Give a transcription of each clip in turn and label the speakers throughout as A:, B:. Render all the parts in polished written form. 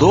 A: 2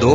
A: 2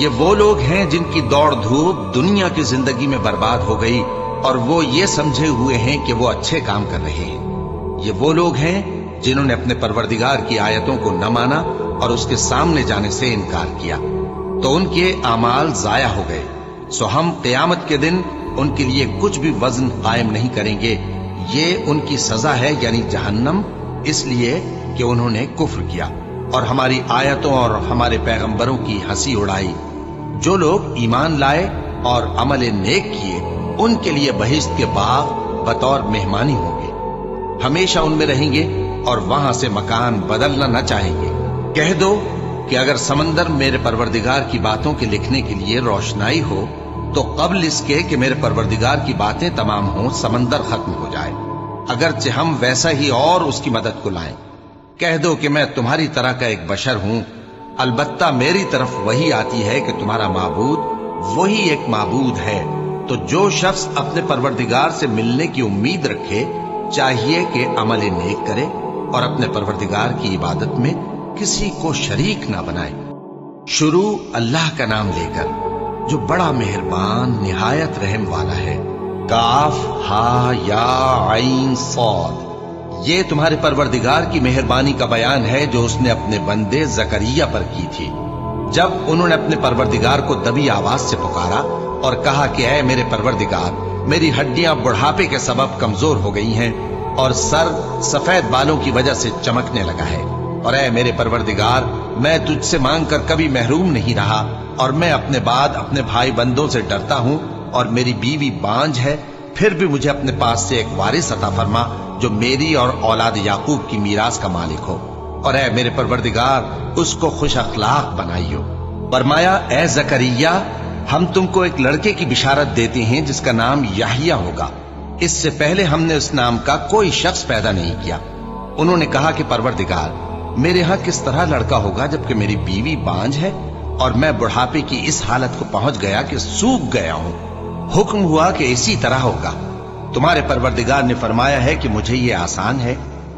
A: یہ وہ لوگ ہیں جن کی دوڑ دھوپ دنیا کی زندگی میں برباد ہو گئی اور وہ یہ سمجھے ہوئے ہیں کہ وہ اچھے کام کر رہے ہیں۔ یہ وہ لوگ ہیں جنہوں نے اپنے پروردگار کی آیتوں کو نہ مانا اور اس کے سامنے جانے سے انکار کیا، تو ان کے اعمال ضائع ہو گئے۔ سو ہم قیامت کے دن ان کے لیے کچھ بھی وزن قائم نہیں کریں گے۔ یہ ان کی سزا ہے، یعنی جہنم، اس لیے کہ انہوں نے کفر کیا اور ہماری آیتوں اور ہمارے پیغمبروں کی ہنسی اڑائی۔ جو لوگ ایمان لائے اور عمل نیک کیے، ان کے لیے بہشت کے باغ بطور مہمانی ہوں گے، ہمیشہ ان میں رہیں گے اور وہاں سے مکان بدلنا نہ چاہیں گے۔ کہہ دو کہ اگر سمندر میرے پروردگار کی باتوں کے لکھنے کے لیے روشنائی ہو تو قبل اس کے کہ میرے پروردگار کی باتیں تمام ہوں سمندر ختم ہو جائے، اگرچہ ہم ویسا ہی اور اس کی مدد کو لائیں۔ کہہ دو کہ میں تمہاری طرح کا ایک بشر ہوں، البتہ میری طرف وہی آتی ہے کہ تمہارا معبود وہی ایک معبود ہے۔ تو جو شخص اپنے پروردگار سے ملنے کی امید رکھے چاہیے کہ عمل نیک کرے اور اپنے پروردگار کی عبادت میں کسی کو شریک نہ بنائے۔ شروع اللہ کا نام لے کر جو بڑا مہربان نہایت رحم والا ہے۔ کاف ہا یا عین صاد، یہ تمہارے پروردگار کی مہربانی کا بیان ہے جو اس نے اپنے بندے زکریا پر کی تھی، جب انہوں نے اپنے پروردگار کو دبی آواز سے پکارا اور کہا کہ اے میرے پروردگار، میری ہڈیاں بڑھاپے کے سبب کمزور ہو گئی ہیں اور سر سفید بالوں کی وجہ سے چمکنے لگا ہے، اور اے میرے پروردگار، میں تجھ سے مانگ کر کبھی محروم نہیں رہا، اور میں اپنے بعد اپنے بھائی بندوں سے ڈرتا ہوں، اور میری بیوی بانجھ ہے، پھر بھی مجھے اپنے پاس سے ایک وارث عطا فرما جو میری اور اولاد یعقوب کی میراث کا مالک ہو، اور اے میرے پروردگار، اس کو خوش اخلاق بنائیو۔ فرمایا اے زکریا، ہم تم کو ایک لڑکے کی بشارت دیتے ہیں جس کا نام یحییٰ ہوگا، اس سے پہلے ہم نے اس نام کا کوئی شخص پیدا نہیں کیا۔ انہوں نے کہا کہ پروردگار، میرے ہاں کس طرح لڑکا ہوگا جبکہ میری بیوی بانجھ ہے اور میں بڑھاپے کی اس حالت کو پہنچ گیا کہ سوکھ گیا ہوں؟ حکم ہوا کہ اسی طرح ہوگا۔ تمہارے پروردگار نے فرمایا ہے کہ مجھے یہ آسان ہے،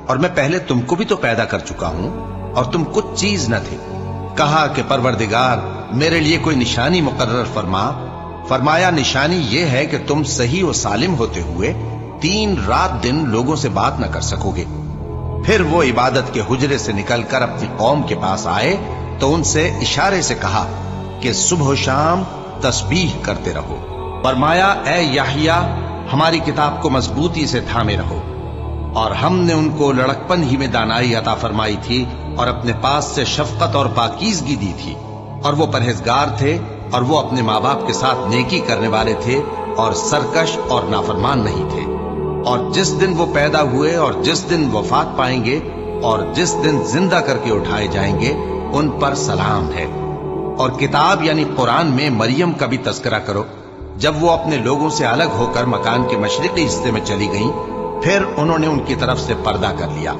A: اور میں پہلے تم کو بھی تو پیدا کر چکا ہوں اور تم کچھ چیز نہ تھے۔ کہا کہ پروردگار، میرے لیے کوئی نشانی مقرر فرما۔ فرمایا نشانی یہ ہے کہ تم صحیح و سالم ہوتے ہوئے 3 رات دن لوگوں سے بات نہ کر سکو گے۔ پھر وہ عبادت کے حجرے سے نکل کر اپنی قوم کے پاس آئے تو ان سے اشارے سے کہا کہ صبح و شام تسبیح کرتے رہو۔ فرمایا اے یحییٰ، ہماری کتاب کو مضبوطی سے تھامے رہو، اور ہم نے ان کو لڑکپن ہی میں دانائی عطا فرمائی تھی اور اپنے پاس سے شفقت اور پاکیزگی دی تھی، اور وہ پرہیزگار تھے اور وہ اپنے ماں باپ کے ساتھ نیکی کرنے والے تھے اور سرکش اور نافرمان نہیں تھے۔ اور جس دن وہ پیدا ہوئے اور جس دن وفات پائیں گے اور جس دن زندہ کر کے اٹھائے جائیں گے ان پر سلام ہے۔ اور کتاب یعنی قرآن میں مریم کا بھی تذکرہ کرو، جب وہ اپنے لوگوں سے الگ ہو کر مکان کے مشرقی حصے میں چلی گئیں، پھر انہوں نے ان کی طرف سے پردہ کر لیا،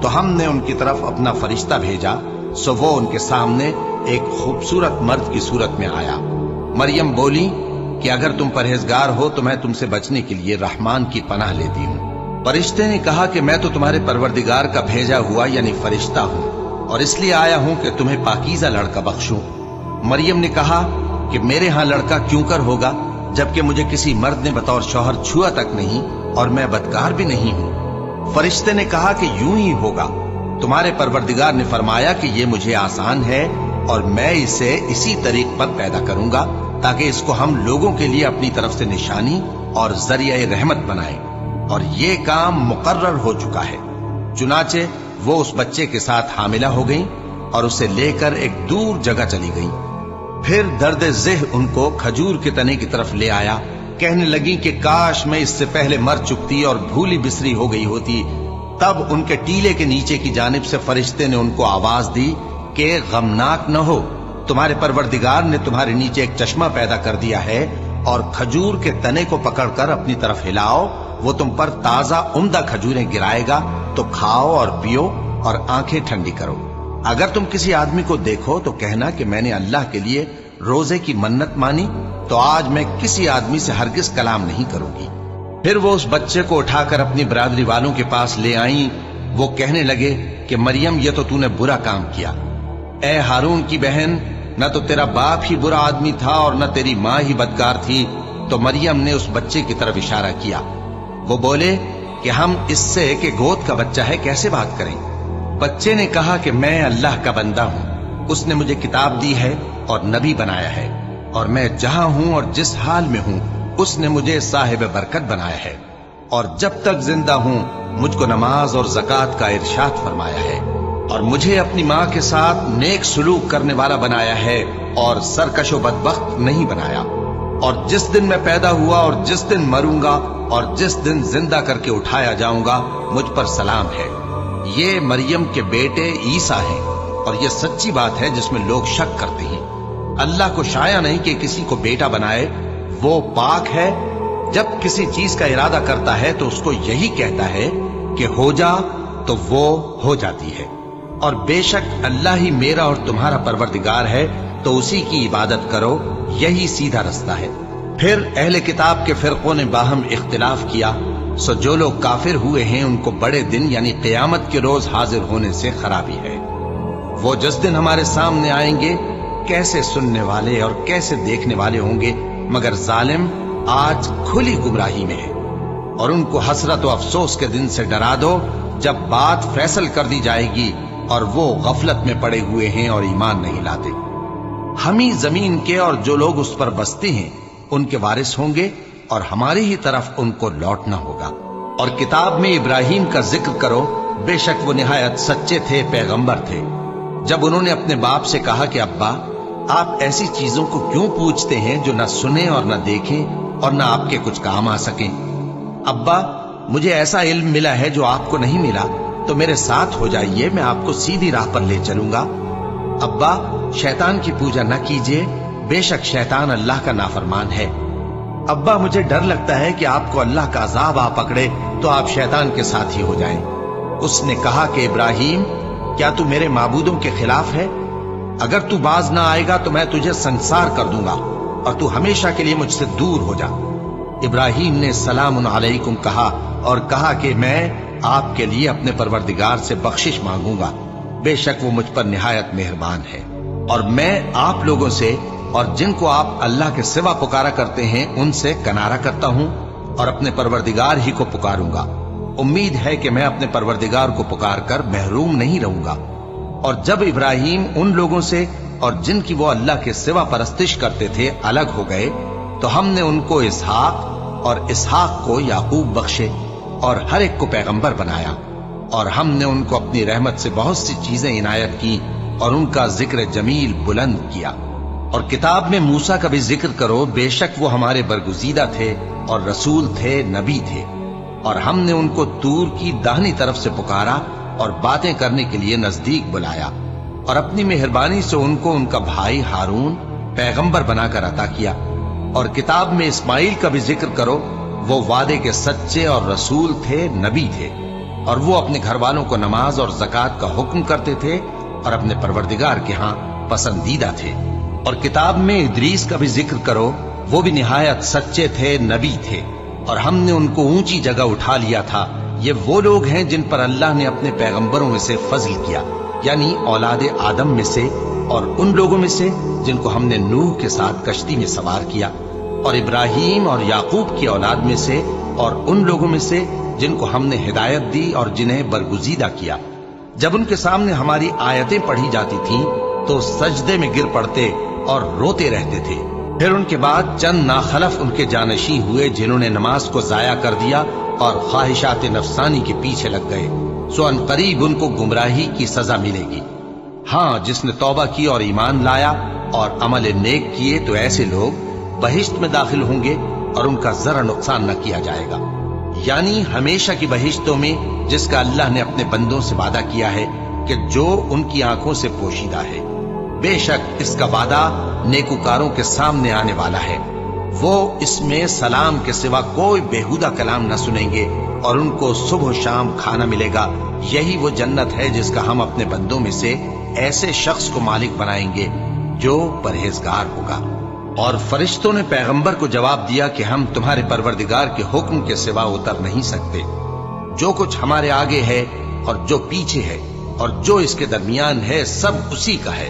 A: تو ہم نے ان کی طرف اپنا فرشتہ بھیجا، سو وہ ان کے سامنے ایک خوبصورت مرد کی صورت میں آیا۔ مریم بولی کہ اگر تم پرہیزگار ہو تو میں تم سے بچنے کے لیے رحمان کی پناہ لیتی ہوں۔ فرشتے نے کہا کہ میں تو تمہارے پروردگار کا بھیجا ہوا یعنی فرشتہ ہوں، اور اس لیے آیا ہوں کہ تمہیں پاکیزہ لڑکا بخشوں۔ مریم نے کہا کہ میرے ہاں لڑکا کیوں کر ہوگا جبکہ مجھے کسی مرد نے بطور شوہر چھوا تک نہیں اور میں بدکار بھی نہیں ہوں۔ فرشتے نے کہا کہ یوں ہی ہوگا۔ تمہارے پروردگار نے فرمایا کہ یہ مجھے آسان ہے اور میں اسے اسی طریق پر پیدا کروں گا تاکہ اس کو ہم لوگوں کے لیے اپنی طرف سے نشانی اور ذریعہ رحمت بنائیں، اور یہ کام مقرر ہو چکا ہے۔ چنانچہ وہ اس بچے کے ساتھ حاملہ ہو گئیں اور اسے لے کر ایک دور جگہ چلی گئیں۔ پھر درد ذہ ان کو کھجور کے تنے کی طرف لے آیا، کہنے لگی کہ کاش میں اس سے پہلے مر چکتی اور بھولی بسری ہو گئی ہوتی۔ تب ان کے ٹیلے کے نیچے کی جانب سے فرشتے نے ان کو آواز دی کہ غمناک نہ ہو، تمہارے پروردگار نے تمہارے نیچے ایک چشمہ پیدا کر دیا ہے، اور کھجور کے تنے کو پکڑ کر اپنی طرف ہلاؤ، وہ تم پر تازہ عمدہ کھجوریں گرائے گا، تو کھاؤ اور پیو اور آنکھیں ٹھنڈی کرو۔ اگر تم کسی آدمی کو دیکھو تو کہنا کہ میں نے اللہ کے لیے روزے کی منت مانی، تو آج میں کسی آدمی سے ہرگز کلام نہیں کروں گی۔ پھر وہ اس بچے کو اٹھا کر اپنی برادری والوں کے پاس لے آئیں۔ وہ کہنے لگے کہ مریم، یہ تو تو نے برا کام کیا۔ اے ہارون کی بہن، نہ تو تیرا باپ ہی برا آدمی تھا اور نہ تیری ماں ہی بدکار تھی۔ تو مریم نے اس بچے کی طرف اشارہ کیا۔ وہ بولے کہ ہم اس سے کہ گود کا بچہ ہے کیسے بات کریں؟ بچے نے کہا کہ میں اللہ کا بندہ ہوں، اس نے مجھے کتاب دی ہے اور نبی بنایا ہے، اور میں جہاں ہوں اور جس حال میں ہوں اس نے مجھے صاحب برکت بنایا ہے، اور جب تک زندہ ہوں مجھ کو نماز اور زکوٰۃ کا ارشاد فرمایا ہے، اور مجھے اپنی ماں کے ساتھ نیک سلوک کرنے والا بنایا ہے اور سرکش و بدبخت نہیں بنایا، اور جس دن میں پیدا ہوا اور جس دن مروں گا اور جس دن زندہ کر کے اٹھایا جاؤں گا مجھ پر سلام ہے۔ یہ مریم کے بیٹے عیسیٰ ہیں، اور یہ سچی بات ہے جس میں لوگ شک کرتے ہیں۔ اللہ کو شایع نہیں کہ کسی کو بیٹا بنائے، وہ پاک ہے۔ جب کسی چیز کا ارادہ کرتا ہے تو اس کو یہی کہتا ہے کہ ہو جا تو وہ ہو جاتی ہے، اور بے شک اللہ ہی میرا اور تمہارا پروردگار ہے، تو اسی کی عبادت کرو، یہی سیدھا رستہ ہے۔ پھر اہل کتاب کے فرقوں نے باہم اختلاف کیا، سو جو لوگ کافر ہوئے ہیں ان کو بڑے دن یعنی قیامت کے روز حاضر ہونے سے خرابی ہے۔ وہ جس دن ہمارے سامنے آئیں گے کیسے سننے والے اور کیسے دیکھنے والے ہوں گے، مگر ظالم آج کھلی گمراہی میں ہے۔ اور ان کو حسرت و افسوس کے دن سے ڈرا دو جب بات فیصل کر دی جائے گی اور وہ غفلت میں پڑے ہوئے ہیں اور ایمان نہیں لاتے۔ ہم ہی زمین کے اور جو لوگ اس پر بستے ہیں ان کے وارث ہوں گے، اور ہماری ہی طرف ان کو لوٹنا ہوگا۔ اور کتاب میں ابراہیم کا ذکر کرو، بے شک وہ نہایت سچے تھے، پیغمبر تھے۔ جب انہوں نے اپنے باپ سے کہا کہ ابا آپ ایسی چیزوں کو کیوں پوچھتے ہیں جو نہ سنیں اور نہ دیکھیں اور نہ آپ کے کچھ کام آ سکیں؟ ابا مجھے ایسا علم ملا ہے جو آپ کو نہیں ملا، تو میرے ساتھ ہو جائیے، میں آپ کو سیدھی راہ پر لے چلوں گا۔ ابا شیطان کی پوجا نہ کیجیے، بے شک شیطان اللہ کا نافرمان ہے۔ ابا مجھے ڈر لگتا ہے کہ آپ کو اللہ کا عذاب آ پکڑے تو آپ شیطان کے ساتھ ہی ہو جائیں۔ اس نے کہا کہ ابراہیم کیا تو میرے معبودوں کے خلاف ہے؟ اگر تو باز نہ آئے گا تو میں تجھے سنسار کر دوں گا اور تو ہمیشہ کے لیے مجھ سے دور ہو جا۔ ابراہیم نے سلام علیکم کہا اور کہا کہ میں آپ کے لیے اپنے پروردگار سے بخشش مانگوں گا، بے شک وہ مجھ پر نہایت مہربان ہے، اور میں آپ لوگوں سے اور جن کو آپ اللہ کے سوا پکارا کرتے ہیں ان سے کنارہ کرتا ہوں اور اپنے پروردگار ہی کو پکاروں گا۔ امید ہے کہ میں اپنے پروردگار کو پکار کر محروم نہیں رہوں گا۔ اور جب ابراہیم ان لوگوں سے اور جن کی وہ اللہ کے سوا پرستش کرتے تھے الگ ہو گئے تو ہم نے ان کو اسحاق اور اسحاق کو یعقوب بخشے اور ہر ایک کو پیغمبر بنایا، اور ہم نے ان کو اپنی رحمت سے بہت سی چیزیں عنایت کی اور ان کا ذکر جمیل بلند کیا۔ اور کتاب میں موسیٰ کا بھی ذکر کرو، بے شک وہ ہمارے برگزیدہ تھے اور رسول تھے، نبی تھے، اور ہم نے ان کو طور کی داہنی طرف سے پکارا اور باتیں کرنے کے لیے نزدیک بلایا، اور اپنی مہربانی سے ان کو ان کا بھائی ہارون پیغمبر بنا کر عطا کیا۔ اور کتاب میں اسماعیل کا بھی ذکر کرو، وہ وعدے کے سچے اور رسول تھے، نبی تھے، اور وہ اپنے گھر والوں کو نماز اور زکوٰۃ کا حکم کرتے تھے اور اپنے پروردگار کے ہاں پسندیدہ تھے۔ اور کتاب میں ادریس کا بھی ذکر کرو، وہ بھی نہایت سچے تھے، نبی تھے، اور ہم نے ان کو اونچی جگہ اٹھا لیا تھا۔ یہ وہ لوگ ہیں جن پر اللہ نے اپنے پیغمبروں میں سے فضل کیا، یعنی اولاد آدم میں سے، اور ان لوگوں میں سے جن کو ہم نے نوح کے ساتھ کشتی میں سوار کیا، اور ابراہیم اور یعقوب کی اولاد میں سے، اور ان لوگوں میں سے جن کو ہم نے ہدایت دی اور جنہیں برگزیدہ کیا۔ جب ان کے سامنے ہماری آیتیں پڑھی جاتی تھیں تو سجدے میں گر پڑتے اور روتے رہتے تھے۔ پھر ان کے بعد چند ناخلف ان کے جانشین ہوئے جنہوں نے نماز کو ضائع کر دیا اور خواہشات نفسانی کے پیچھے لگ گئے، سو ان قریب ان کو گمراہی کی سزا ملے گی۔ ہاں جس نے توبہ کی اور ایمان لایا اور عمل نیک کیے تو ایسے لوگ بہشت میں داخل ہوں گے اور ان کا ذرا نقصان نہ کیا جائے گا، یعنی ہمیشہ کی بہشتوں میں جس کا اللہ نے اپنے بندوں سے وعدہ کیا ہے کہ جو ان کی آنکھوں سے پوشیدہ ہے۔ بے شک اس کا وعدہ نیکوکاروں کے سامنے آنے والا ہے، وہ اس میں سلام کے سوا کوئی بیہودہ کلام نہ سنیں گے اور ان کو صبح و شام کھانا ملے گا۔ یہی وہ جنت ہے جس کا ہم اپنے بندوں میں سے ایسے شخص کو مالک بنائیں گے جو پرہیزگار ہوگا۔ اور فرشتوں نے پیغمبر کو جواب دیا کہ ہم تمہارے پروردگار کے حکم کے سوا اتر نہیں سکتے۔ جو کچھ ہمارے آگے ہے اور جو پیچھے ہے اور جو اس کے درمیان ہے سب اسی کا ہے،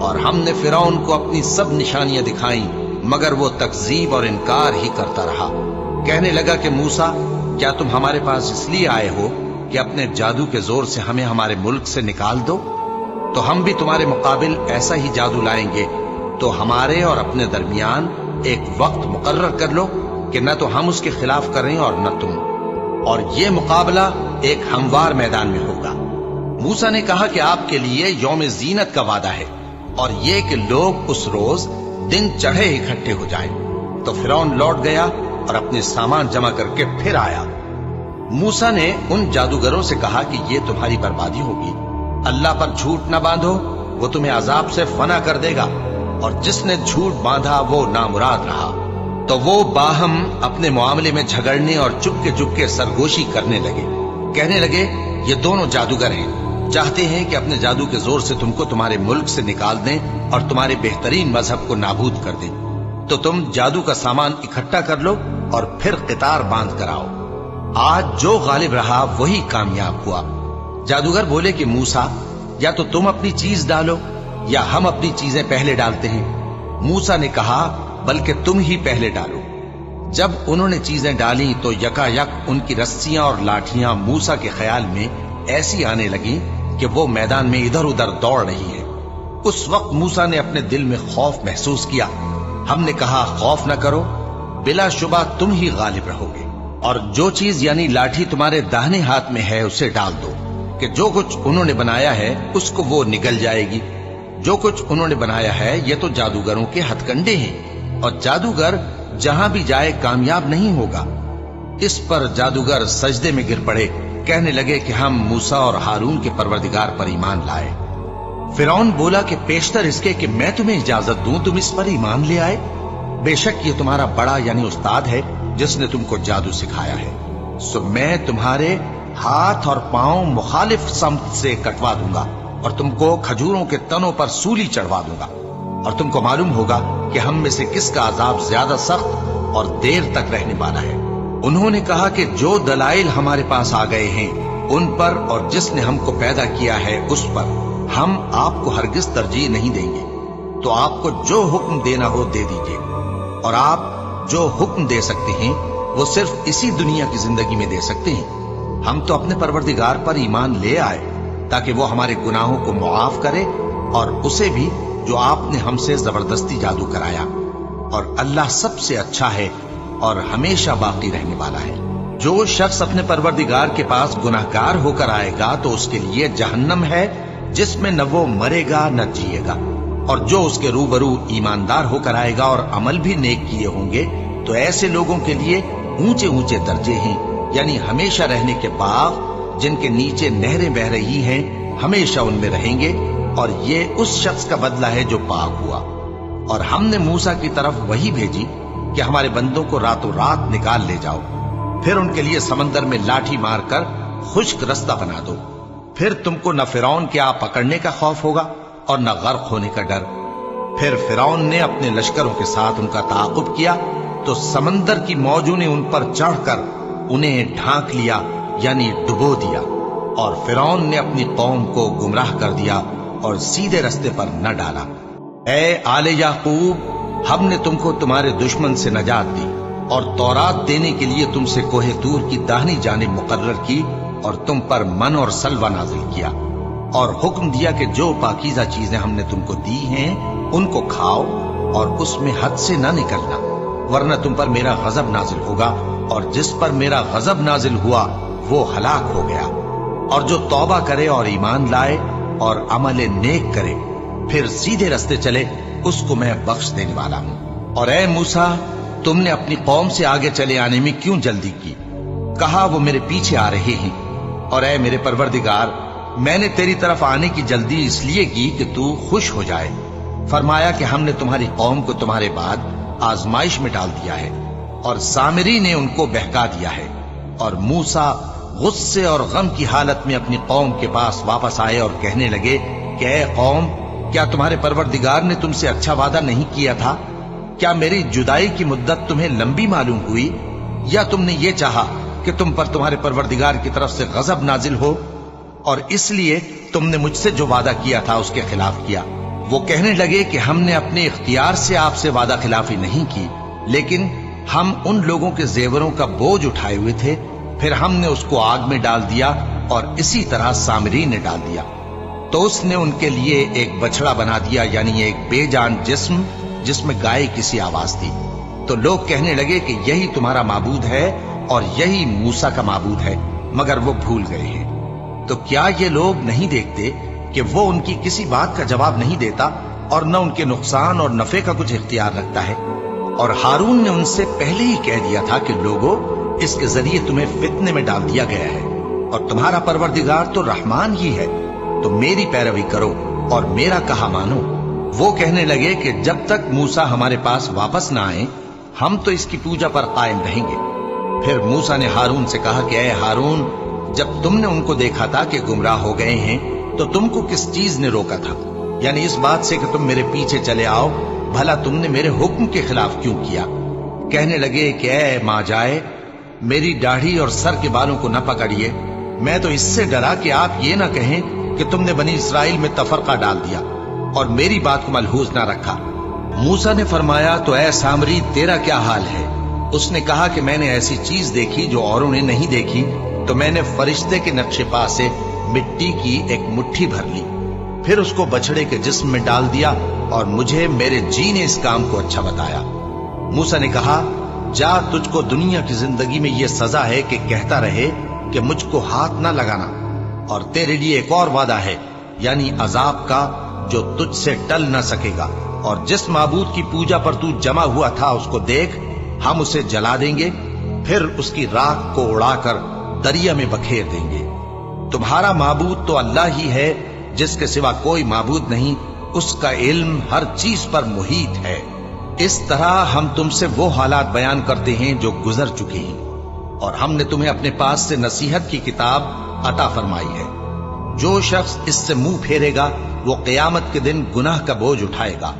A: اور ہم نے فرعون کو اپنی سب نشانیاں دکھائیں مگر وہ تکذیب اور انکار ہی کرتا رہا۔ کہنے لگا کہ موسیٰ، کیا تم ہمارے پاس اس لیے آئے ہو کہ اپنے جادو کے زور سے ہمیں ہمارے ملک سے نکال دو؟ تو ہم بھی تمہارے مقابل ایسا ہی جادو لائیں گے، تو ہمارے اور اپنے درمیان ایک وقت مقرر کر لو کہ نہ تو ہم اس کے خلاف کریں اور نہ تم، اور یہ مقابلہ ایک ہموار میدان میں ہوگا۔ موسیٰ نے کہا کہ آپ کے لیے یوم زینت کا وعدہ ہے، اور یہ کہ لوگ اس روز دن چڑھے اکٹھے ہو جائیں۔ تو فرعون لوٹ گیا اور اپنے سامان جمع کر کے پھر آیا۔ موسیٰ نے ان جادوگروں سے کہا کہ یہ تمہاری بربادی ہوگی، اللہ پر جھوٹ نہ باندھو، وہ تمہیں عذاب سے فنا کر دے گا، اور جس نے جھوٹ باندھا وہ نامراد رہا۔ تو وہ باہم اپنے معاملے میں جھگڑنے اور چپکے سرگوشی کرنے لگے۔ کہنے لگے یہ دونوں جادوگر ہیں، چاہتے ہیں کہ اپنے جادو کے زور سے تم کو تمہارے ملک سے نکال دیں اور تمہارے بہترین مذہب کو نابود کر دیں۔ تو تم جادو کا سامان اکٹھا کر لو اور پھر قطار باندھ کر آؤ۔ آج جو غالب رہا وہی کامیاب ہوا۔ جادوگر بولے کہ موسیٰ، یا تو تم اپنی چیز ڈالو یا ہم اپنی چیزیں پہلے ڈالتے ہیں۔ موسیٰ نے کہا بلکہ تم ہی پہلے ڈالو۔ جب انہوں نے چیزیں ڈالی تو یکا یک ان کی رسیاں اور لاٹھیاں موسیٰ کے خیال میں ایسی آنے لگیں کہ وہ میدان میں ادھر ادھر دوڑ رہی ہے۔ اس وقت موسیٰ نے اپنے دل میں خوف محسوس کیا۔ ہم نے کہا خوف نہ کرو، بلا شبہ تم ہی غالب رہو گے، اور جو چیز یعنی لاٹھی تمہارے داہنے ہاتھ میں ہے اسے ڈال دو کہ جو کچھ انہوں نے بنایا ہے اس کو وہ نگل جائے گی۔ جو کچھ انہوں نے بنایا ہے یہ تو جادوگروں کے ہتھ کنڈے ہیں، اور جادوگر جہاں بھی جائے کامیاب نہیں ہوگا۔ اس پر جادوگر سجدے میں گر پڑے، کہنے لگے کہ ہم موسیٰ اور ہارون کے پروردگار پر ایمان لائے۔ فرعون بولا کہ پیشتر اس کے کہ میں تمہیں اجازت دوں تم اس پر ایمان لے آئے؟ بے شک یہ تمہارا بڑا یعنی استاد ہے جس نے تم کو جادو سکھایا ہے، سو میں تمہارے ہاتھ اور پاؤں مخالف سمت سے کٹوا دوں گا اور تم کو کھجوروں کے تنوں پر سولی چڑھوا دوں گا، اور تم کو معلوم ہوگا کہ ہم میں سے کس کا عذاب زیادہ سخت اور دیر تک رہنے والا ہے۔ انہوں نے کہا کہ جو دلائل ہمارے پاس آ گئے ہیں ان پر اور جس نے ہم کو پیدا کیا ہے اس پر ہم آپ کو ہرگز ترجیح نہیں دیں گے، تو آپ کو جو حکم دینا ہو دے دیجیے، اور آپ جو حکم دے سکتے ہیں وہ صرف اسی دنیا کی زندگی میں دے سکتے ہیں۔ ہم تو اپنے پروردگار پر ایمان لے آئے تاکہ وہ ہمارے گناہوں کو معاف کرے، اور اسے بھی جو آپ نے ہم سے زبردستی جادو کرایا، اور اللہ سب سے اچھا ہے اور ہمیشہ باقی رہنے والا ہے۔ جو شخص اپنے پروردگار کے پاس گناہگار ہو کر آئے گا تو اس کے لیے جہنم ہے جس میں نہ وہ مرے گا نہ جیے گا، اور جو اس کے روبرو ایماندار ہو کر آئے گا اور عمل بھی نیک کیے ہوں گے تو ایسے لوگوں کے لیے اونچے اونچے درجے ہیں، یعنی ہمیشہ رہنے کے باغ جن کے نیچے نہریں بہ رہی ہیں، ہمیشہ ان میں رہیں گے، اور یہ اس شخص کا بدلہ ہے جو پاک ہوا۔ اور ہم نے موسیٰ کی طرف وہی بھیجی کہ ہمارے بندوں کو راتوں رات نکال لے جاؤ، پھر ان کے لیے سمندر میں لاٹھی مار کر خشک رستہ بنا دو، پھر تم کو نہ فرعون کے آ پکڑنے کا خوف ہوگا اور نہ غرق ہونے کا ڈر۔ پھر فرعون نے اپنے لشکروں کے ساتھ ان کا تعاقب کیا تو سمندر کی موجوں نے ان پر چڑھ کر انہیں ڈھانک لیا یعنی ڈبو دیا، اور فرعون نے اپنی قوم کو گمراہ کر دیا اور سیدھے رستے پر نہ ڈالا۔ اے آل یعقوب، ہم نے تم کو تمہارے دشمن سے نجات دی اور تورات دینے کے لیے تم سے کوہ طور کی داہنی جانب مقرر کی، اور تم پر من اور سلوہ نازل کیا، اور حکم دیا کہ جو پاکیزہ چیزیں ہم نے تم کو دی ہیں ان کو کھاؤ اور اس میں حد سے نہ نکلنا، ورنہ تم پر میرا غضب نازل ہوگا، اور جس پر میرا غضب نازل ہوا وہ ہلاک ہو گیا۔ اور جو توبہ کرے اور ایمان لائے اور عمل نیک کرے پھر سیدھے رستے چلے اس کو میں بخش دینے والا ہوں۔ اور اے موسیٰ، تم نے اپنی قوم سے آگے چلے آنے میں کیوں جلدی کی؟ کہا وہ میرے پیچھے آ رہے ہیں۔ اور اے میرے پروردگار، میں نے تیری طرف آنے کی جلدی اس لیے کی کہ تو خوش ہو جائے۔ فرمایا کہ ہم نے تمہاری قوم کو تمہارے بعد آزمائش میں ڈال دیا ہے، اور سامری نے ان کو بہکا دیا ہے۔ اور موسیٰ غصے اور غم کی حالت میں اپنی قوم کے پاس واپس آئے اور کہنے لگے کہ اے قوم، کیا تمہارے پروردگار نے تم سے اچھا وعدہ نہیں کیا تھا؟ کیا میری جدائی کی مدت تمہیں لمبی معلوم ہوئی، یا تم نے یہ چاہا کہ تم پر تمہارے پروردگار کی طرف سے غضب نازل ہو، اور اس لیے تم نے مجھ سے جو وعدہ کیا تھا اس کے خلاف کیا؟ وہ کہنے لگے کہ ہم نے اپنے اختیار سے آپ سے وعدہ خلافی نہیں کی، لیکن ہم ان لوگوں کے زیوروں کا بوجھ اٹھائے ہوئے تھے، پھر ہم نے اس کو آگ میں ڈال دیا اور اسی طرح سامری نے ڈال دیا۔ تو اس نے ان کے لیے ایک بچڑا بنا دیا، یعنی ایک بے جان جسم جس میں گائے کسی آواز تھی۔ تو لوگ کہنے لگے کہ یہی تمہارا معبود ہے اور یہی موسیٰ کا معبود ہے، مگر وہ بھول گئے ہیں۔ تو کیا یہ لوگ نہیں دیکھتے کہ وہ ان کی کسی بات کا جواب نہیں دیتا اور نہ ان کے نقصان اور نفع کا کچھ اختیار رکھتا ہے؟ اور ہارون نے ان سے پہلے ہی کہہ دیا تھا کہ لوگوں، اس کے ذریعے تمہیں فتنے میں ڈال دیا گیا ہے، اور تمہارا پروردگار تو رحمان ہی ہے، تو میری پیروی کرو اور میرا کہا مانو۔ وہ کہنے لگے کہ جب تک موسیٰ ہمارے پاس واپس نہ آئے ہم تو اس کی پوجا پر قائم رہیں گے۔ پھر موسیٰ نے ہارون سے کہا کہ اے ہارون، جب تم نے ان کو دیکھا تھا کہ گمراہ ہو گئے ہیں تو تم کو کس چیز نے روکا تھا؟ یعنی اس بات سے کہ تم میرے پیچھے چلے آؤ، بھلا تم نے میرے حکم کے خلاف کیوں کیا؟ کہنے لگے کہ اے ماں جائے، میری داڑھی اور سر کے بالوں کو نہ پکڑیے، میں تو اس سے ڈرا کہ آپ یہ نہ کہیں کہ تم نے بنی اسرائیل میں تفرقہ ڈال دیا اور میری بات کو ملحوظ نہ رکھا۔ موسیٰ نے فرمایا تو اے سامری تیرا کیا حال ہے؟ اس نے کہا کہ میں نے ایسی چیز دیکھی جو اوروں نے نہیں دیکھی، تو میں نے فرشتے کے نقش پا سے مٹی کی ایک مٹھی بھر لی، پھر اس کو بچڑے کے جسم میں ڈال دیا اور مجھے میرے جی نے اس کام کو اچھا بتایا۔ موسیٰ نے کہا جا، تجھ کو دنیا کی زندگی میں یہ سزا ہے کہ کہتا رہے کہ مجھ کو ہاتھ نہ لگانا، اور تیرے لیے ایک اور وعدہ ہے، یعنی عذاب کا جو تجھ سے ٹل نہ سکے گا، اور جس معبود کی پوجا پر تو جمع ہوا تھا اس کو دیکھ، ہم اسے جلا دیں گے، پھر اس کی راکھ کو اڑا کر دریا میں بکھیر دیں گے۔ تمہارا معبود تو اللہ ہی ہے، جس کے سوا کوئی معبود نہیں، اس کا علم ہر چیز پر محیط ہے۔ اس طرح ہم تم سے وہ حالات بیان کرتے ہیں جو گزر چکے ہیں، اور ہم نے تمہیں اپنے پاس سے نصیحت کی کتاب عطا فرمائی ہے۔ جو شخص اس سے منہ پھیرے گا وہ قیامت کے دن گناہ کا بوجھ اٹھائے گا۔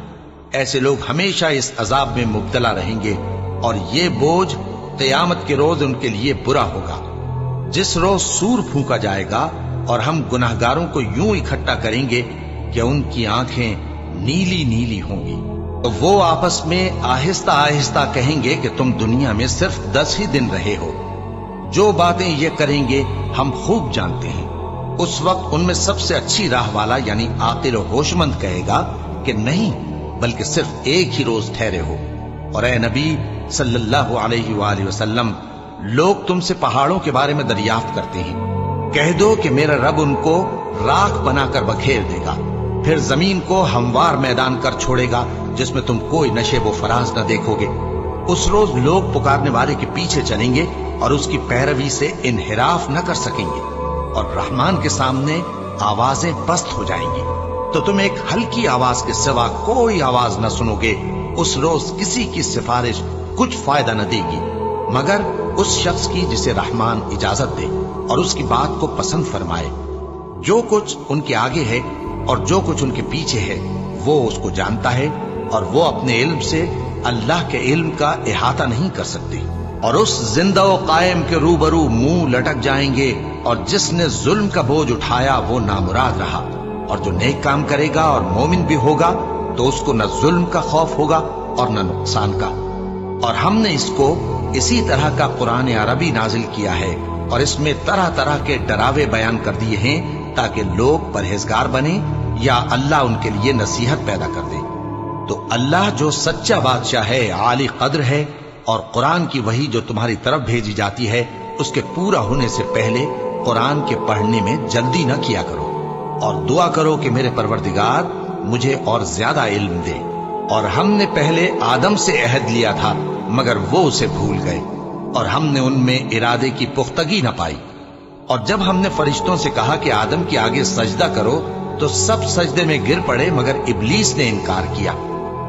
A: ایسے لوگ ہمیشہ اس عذاب میں مبتلا رہیں گے، اور یہ بوجھ قیامت کے روز ان کے لیے برا ہوگا، جس روز سور پھونکا جائے گا اور ہم گناہگاروں کو یوں اکٹھا کریں گے کہ ان کی آنکھیں نیلی نیلی ہوں گی۔ تو وہ آپس میں آہستہ آہستہ کہیں گے کہ تم دنیا میں صرف 10 ہی دن رہے ہو۔ جو باتیں یہ کریں گے ہم خوب جانتے ہیں۔ اس وقت ان میں سب سے اچھی راہ والا یعنی عاقل و ہوش مند کہے گا کہ نہیں، بلکہ صرف ایک ہی روز ٹھہرے ہو۔ اور اے نبی صلی اللہ علیہ وآلہ وسلم، لوگ تم سے پہاڑوں کے بارے میں دریافت کرتے ہیں، کہہ دو کہ میرا رب ان کو راکھ بنا کر بکھیر دے گا، پھر زمین کو ہموار میدان کر چھوڑے گا جس میں تم کوئی نشیب و فراز نہ دیکھو گے۔ اس روز لوگ پکارنے والے کے پیچھے چلیں گے اور اس کی پیروی سے انحراف نہ کر سکیں گے، اور رحمان کے سامنے آوازیں پست ہو جائیں گی، تو تم ایک ہلکی آواز کے سوا کوئی آواز نہ سنو گے۔ اس روز کسی کی سفارش کچھ فائدہ نہ دے گی مگر اس شخص کی جسے رحمان اجازت دے اور اس کی بات کو پسند فرمائے۔ جو کچھ ان کے آگے ہے اور جو کچھ ان کے پیچھے ہے وہ اس کو جانتا ہے، اور وہ اپنے علم سے اللہ کے علم کا احاطہ نہیں کر سکتے۔ اور اس زندہ و قائم کے روبرو منہ لٹک جائیں گے، اور جس نے ظلم کا بوجھ اٹھایا وہ نامراد رہا، اور جو نیک کام کرے گا اور مومن بھی ہوگا تو اس کو نہ ظلم کا خوف ہوگا اور نہ نقصان کا۔ اور ہم نے اس کو اسی طرح کا قرآن عربی نازل کیا ہے، اور اس میں طرح طرح کے ڈراوے بیان کر دیے ہیں تاکہ لوگ پرہیزگار بنیں یا اللہ ان کے لیے نصیحت پیدا کر دے۔ تو اللہ جو سچا بادشاہ ہے، عالی قدر ہے، اور قرآن کی وحی جو تمہاری طرف بھیجی جاتی ہے اس کے پورا ہونے سے پہلے قرآن کے پڑھنے میں جلدی نہ کیا کرو، اور دعا کرو کہ میرے پروردگار مجھے اور زیادہ علم دے۔ اور ہم نے پہلے آدم سے عہد لیا تھا مگر وہ اسے بھول گئے، اور ہم نے ان میں ارادے کی پختگی نہ پائی۔ اور جب ہم نے فرشتوں سے کہا کہ آدم کے آگے سجدہ کرو تو سب سجدے میں گر پڑے مگر ابلیس نے انکار کیا۔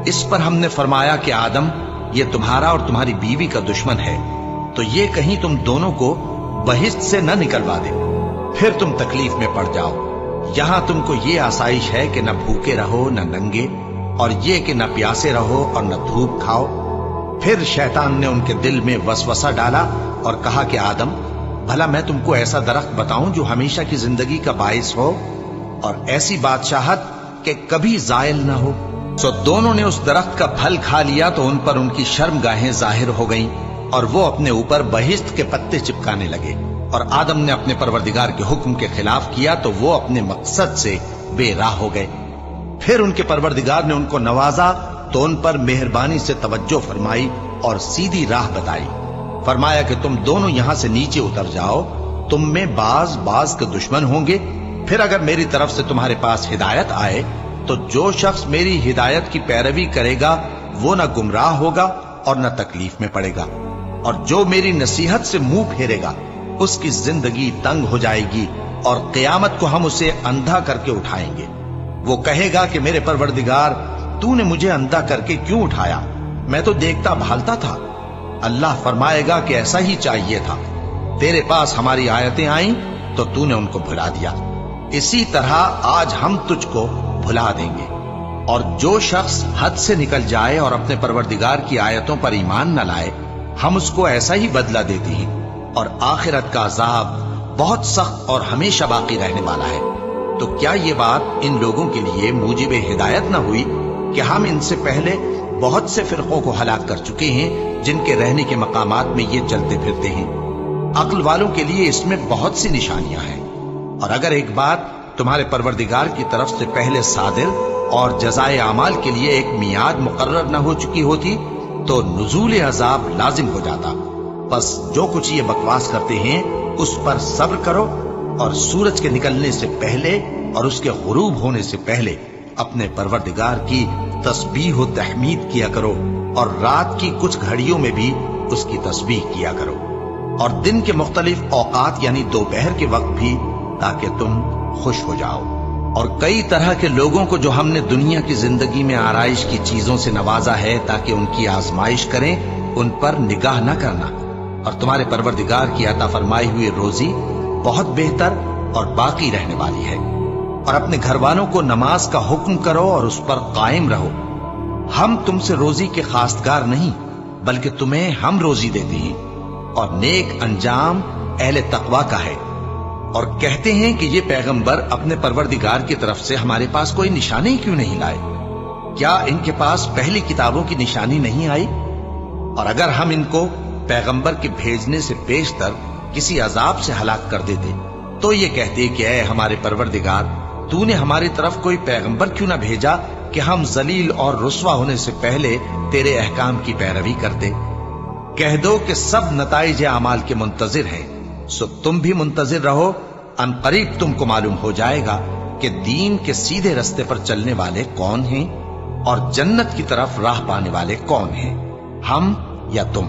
A: اس پر ہم نے فرمایا کہ آدم، یہ تمہارا اور تمہاری بیوی کا دشمن ہے، تو یہ کہیں تم دونوں کو بہشت سے نہ نکلوا دے، پھر تم تکلیف میں پڑ جاؤ۔ یہاں تم کو یہ آسائش ہے کہ نہ بھوکے رہو نہ ننگے، اور یہ کہ نہ پیاسے رہو اور نہ دھوپ کھاؤ۔ پھر شیطان نے ان کے دل میں وسوسہ ڈالا اور کہا کہ آدم، بھلا میں تم کو ایسا درخت بتاؤں جو ہمیشہ کی زندگی کا باعث ہو، اور ایسی بادشاہت کہ کبھی زائل نہ ہو۔ سو دونوں نے اس درخت کا پھل کھا لیا تو ان پر ان کی شرمگاہیں ظاہر ہو گئیں اور وہ اپنے اوپر بہشت کے پتے چپکانے لگے، اور آدم نے اپنے پروردگار کے حکم کے خلاف کیا تو وہ اپنے مقصد سے بے راہ ہو گئے۔ پھر ان کے پروردگار نے ان کو نوازا تو ان پر مہربانی سے توجہ فرمائی اور سیدھی راہ بتائی۔ فرمایا کہ تم دونوں یہاں سے نیچے اتر جاؤ، تم میں بعض کے دشمن ہوں گے، پھر اگر میری طرف سے تمہارے پاس ہدایت آئے تو جو شخص میری ہدایت کی پیروی کرے گا وہ نہ گمراہ ہوگا اور نہ تکلیف میں پڑے گا، اور جو میری نصیحت سے منہ پھیرے گا اس کی زندگی تنگ ہو جائے گی، اور قیامت کو ہم اسے اندھا کر کے اٹھائیں گے۔ وہ کہے گا کہ میرے پروردگار تو نے مجھے اندھا کر کے کیوں اٹھایا، میں تو دیکھتا بھالتا تھا۔ اللہ فرمائے گا کہ ایسا ہی چاہیے تھا، تیرے پاس ہماری آیتیں آئیں تو تو نے ان کو بھلا دیا، اسی طرح آج ہم تجھ کو بھلا دیں گے۔ اور جو شخص حد سے نکل جائے اور اپنے پروردگار کی آیتوں پر ایمان نہ لائے، ہم اس کو ایسا ہی بدلہ دیتے ہیں، اور آخرت کا عذاب بہت سخت اور ہمیشہ باقی رہنے والا ہے۔ تو کیا یہ بات ان لوگوں کے لیے موجب ہدایت نہ ہوئی کہ ہم ان سے پہلے بہت سے فرقوں کو ہلاک کر چکے ہیں جن کے رہنے کے مقامات میں یہ چلتے پھرتے ہیں؟ عقل والوں کے لیے اس میں بہت سی نشانیاں ہیں، اور اگر ایک بات تمہارے پروردگار کی طرف سے پہلے صادر اور جزائے اعمال کے لیے ایک میعاد مقرر نہ ہو چکی ہوتی تو نزول عذاب لازم ہو جاتا۔ بس جو کچھ یہ بکواس کرتے ہیں اس پر صبر کرو، اور سورج کے نکلنے سے پہلے اور اس کے غروب ہونے سے پہلے اپنے پروردگار کی تسبیح و تحمید کیا کرو، اور رات کی کچھ گھڑیوں میں بھی اس کی تسبیح کیا کرو، اور دن کے مختلف اوقات یعنی دوپہر کے وقت بھی، تاکہ تم خوش ہو جاؤ۔ اور کئی طرح کے لوگوں کو جو ہم نے دنیا کی زندگی میں آرائش کی چیزوں سے نوازا ہے تاکہ ان کی آزمائش کریں، ان پر نگاہ نہ کرنا، اور تمہارے پروردگار کی عطا فرمائی ہوئی روزی بہت بہتر اور باقی رہنے والی ہے۔ اور اپنے گھر والوں کو نماز کا حکم کرو اور اس پر قائم رہو۔ ہم تم سے روزی کے خواستگار نہیں، بلکہ تمہیں ہم روزی دیتے ہیں، اور نیک انجام اہل تقوی کا ہے۔ اور کہتے ہیں کہ یہ پیغمبر اپنے پروردگار کی طرف سے ہمارے پاس کوئی نشانی کیوں نہیں لائے؟ کیا ان کے پاس پہلی کتابوں کی نشانی نہیں آئی؟ اور اگر ہم ان کو پیغمبر کے بھیجنے سے بیشتر کسی عذاب سے ہلاک کر دیتے تو یہ کہتے کہ اے ہمارے پروردگار، تو نے ہماری طرف کوئی پیغمبر کیوں نہ بھیجا کہ ہم ذلیل اور رسوا ہونے سے پہلے تیرے احکام کی پیروی کرتے۔ کہہ دو کہ سب نتائج اعمال کے منتظر ہیں، سو تم بھی منتظر رہو، ان قریب تم کو معلوم ہو جائے گا کہ دین کے سیدھے رستے پر چلنے والے کون ہیں اور جنت کی طرف راہ پانے والے کون ہیں، ہم یا تم۔